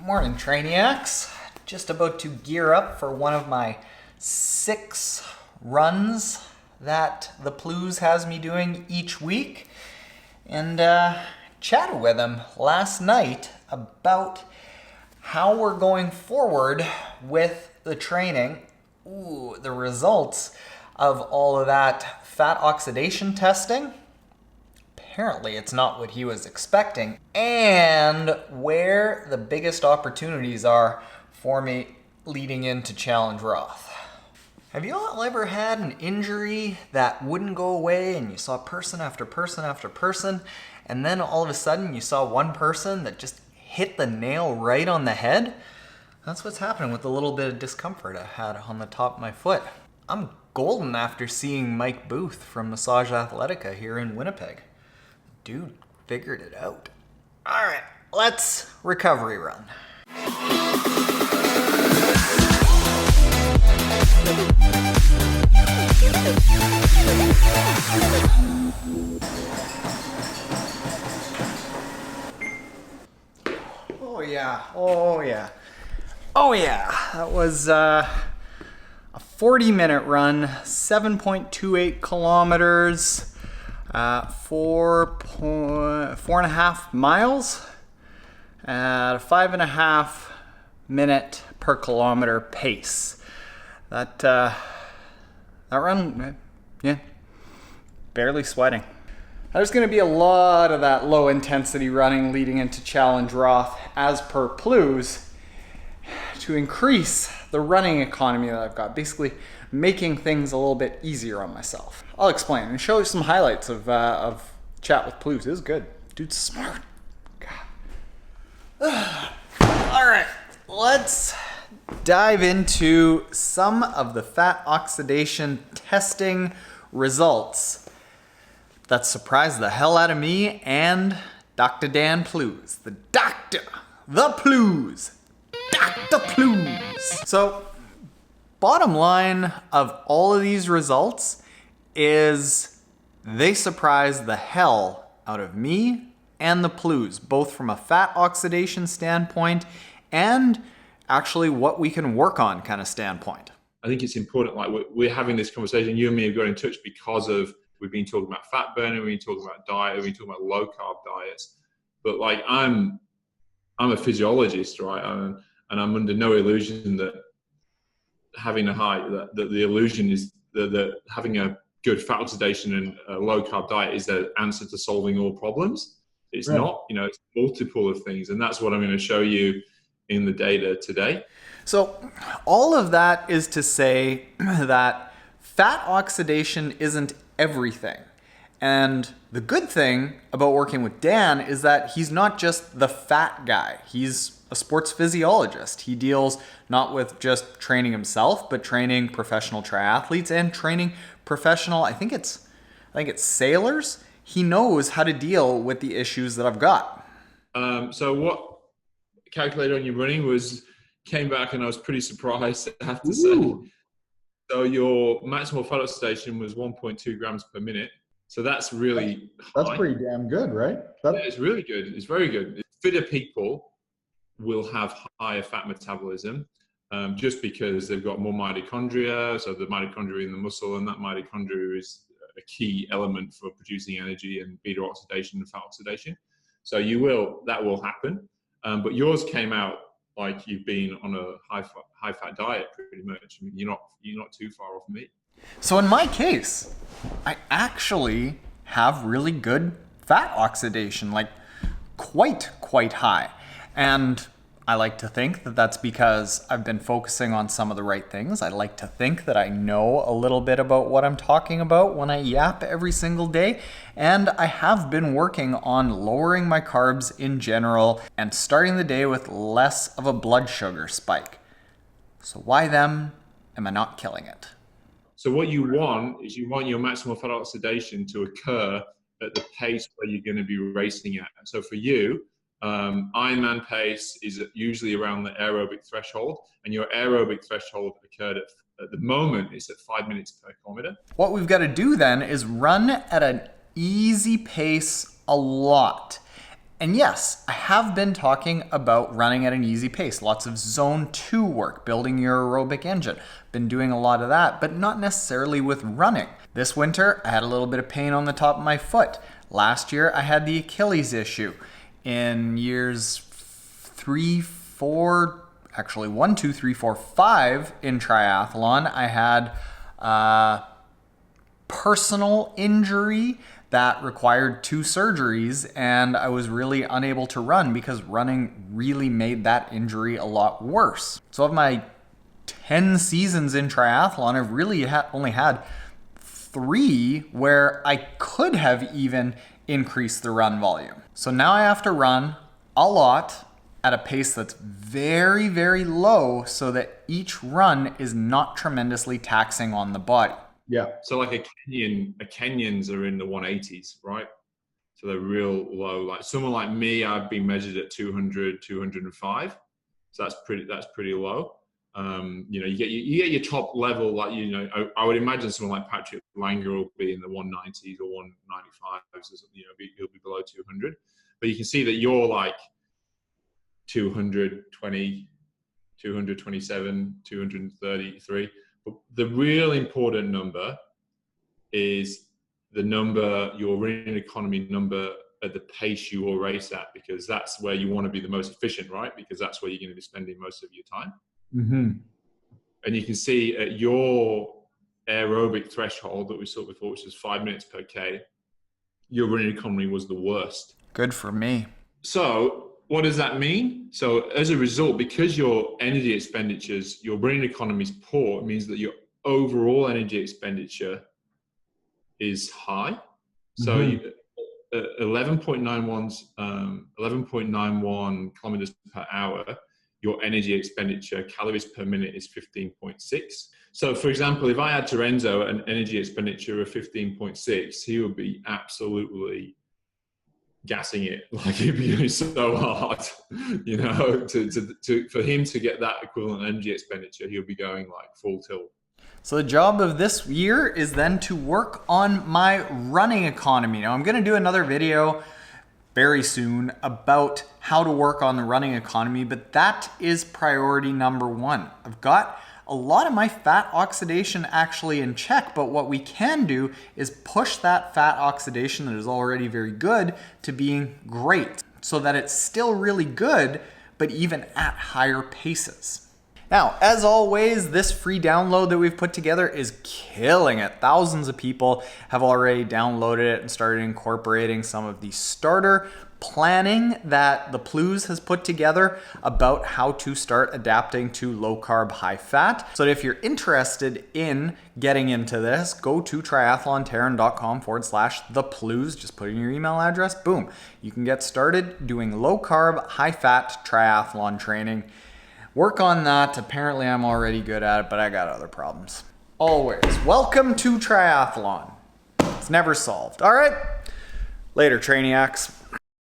Morning, Trainiacs. Just about to gear up for one of my 6 runs that the Plews has me doing each week. And chatted with him last night about how we're going forward with the training. The results of all of that fat oxidation testing. Apparently it's not what he was expecting, and where the biggest opportunities are for me leading into Challenge Roth. Have you all ever had an injury that wouldn't go away and you saw person after person after person, and then all of a sudden you saw one person that just hit the nail right on the head? That's what's happening with the little bit of discomfort I had on the top of my foot. I'm golden after seeing Mike Booth from Massage Athletica here in Winnipeg. Dude figured it out. All right, let's recovery run. Oh yeah, oh yeah. Oh yeah, that was a 40-minute run, 7.28 kilometers. 4.5 miles at a 5.5 minute per kilometer pace. That run, yeah, barely sweating. There's going to be a lot of that low intensity running leading into Challenge Roth as per Plews to increase the running economy that I've got, basically making things a little bit easier on myself. I'll explain and show you some highlights of chat with Plews. It was good. Dude's smart. God. All right, let's dive into some of the fat oxidation testing results that surprised the hell out of me and Dr. Dan Plews. The Plews. Dr. Plews. So, bottom line of all of these results is they surprised the hell out of me and the Plews, both from a fat oxidation standpoint and actually what we can work on kind of standpoint. I think it's important, like we're having this conversation, you and me have got in touch because of, we've been talking about fat burning, we've been talking about diet, we've been talking about low carb diets, but like I'm a physiologist, right? And I'm under no illusion that having a high, that the illusion is that having a good fat oxidation and a low carb diet is the answer to solving all problems. It's right. Not, it's multiple of things. And that's what I'm going to show you in the data today. So all of that is to say that fat oxidation isn't everything. And the good thing about working with Dan is that he's not just the fat guy. He's a sports physiologist. He deals not with just training himself, but training professional triathletes and training professional, I think it's sailors. He knows how to deal with the issues that I've got. So what calculated on your running came back and I was pretty surprised, I have to say. So your maximal fat oxidation was 1.2 grams per minute. So that's really That's high. pretty damn good, right? Yeah, it's really good. It's very good. Fitter people will have higher fat metabolism just because they've got more mitochondria. So the mitochondria in the muscle, and that mitochondria is a key element for producing energy and beta oxidation and fat oxidation. So that will happen. But yours came out like you've been on a high fat diet pretty much. I mean, you're not too far off me. So in my case, I actually have really good fat oxidation, like quite high. And I like to think that that's because I've been focusing on some of the right things. I like to think that I know a little bit about what I'm talking about when I yap every single day. And I have been working on lowering my carbs in general and starting the day with less of a blood sugar spike. So why them am I not killing it? So what you want is your maximal fat oxidation to occur at the pace where you're going to be racing at. And so for you, Ironman pace is usually around the aerobic threshold, and your aerobic threshold occurred at the moment it's at 5 minutes per kilometer. What we've got to do then is run at an easy pace a lot. And yes, I have been talking about running at an easy pace, lots of zone 2 work, building your aerobic engine. Been doing a lot of that, but not necessarily with running. This winter, I had a little bit of pain on the top of my foot. Last year, I had the Achilles issue. In years 3, 4, actually 1, 2, 3, 4, 5 in triathlon, I had a personal injury that required 2 surgeries, and I was really unable to run because running really made that injury a lot worse. So of my 10 seasons in triathlon, I've really only had 3 where I could have even increased the run volume. So now I have to run a lot at a pace that's very, very low so that each run is not tremendously taxing on the body. Yeah. So like a Kenyans are in the 180s, right? So they're real low. Like someone like me, I've been measured at 200, 205. So that's pretty low. You get your top level, like, I would imagine someone like Patrick Langer will be in the 190s or 195s, he'll be below 200. But you can see that you're like 220, 227, 233. But the real important number is the number, your running economy number at the pace you will race at, because that's where you want to be the most efficient, right? Because that's where you're going to be spending most of your time. Mm-hmm. And you can see at your aerobic threshold that we saw before, which is 5 minutes per K, your running economy was the worst. Good for me. So what does that mean? So as a result, because your energy expenditures, your running economy is poor, it means that your overall energy expenditure is high. So 11.91 kilometers per hour, your energy expenditure, calories per minute, is 15.6. So for example, if I had Terenzo an energy expenditure of 15.6, he would be absolutely gassing it, like he'd be going so hard, for him to get that equivalent energy expenditure, he'll be going like full tilt. So the job of this year is then to work on my running economy. Now I'm going to do another video very soon about how to work on the running economy, but that is priority number 1. I've got a lot of my fat oxidation actually in check, but what we can do is push that fat oxidation that is already very good to being great, so that it's still really good, but even at higher paces. Now, as always, this free download that we've put together is killing it. Thousands of people have already downloaded it and started incorporating some of the starter planning that the Plews has put together about how to start adapting to low carb, high fat. So if you're interested in getting into this, go to triathlontaren.com/the Plews. Just put in your email address. Boom. You can get started doing low carb, high fat triathlon training. Work on that. Apparently I'm already good at it, but I got other problems. Always. Welcome to triathlon. It's never solved. All right. Later, Trainiacs.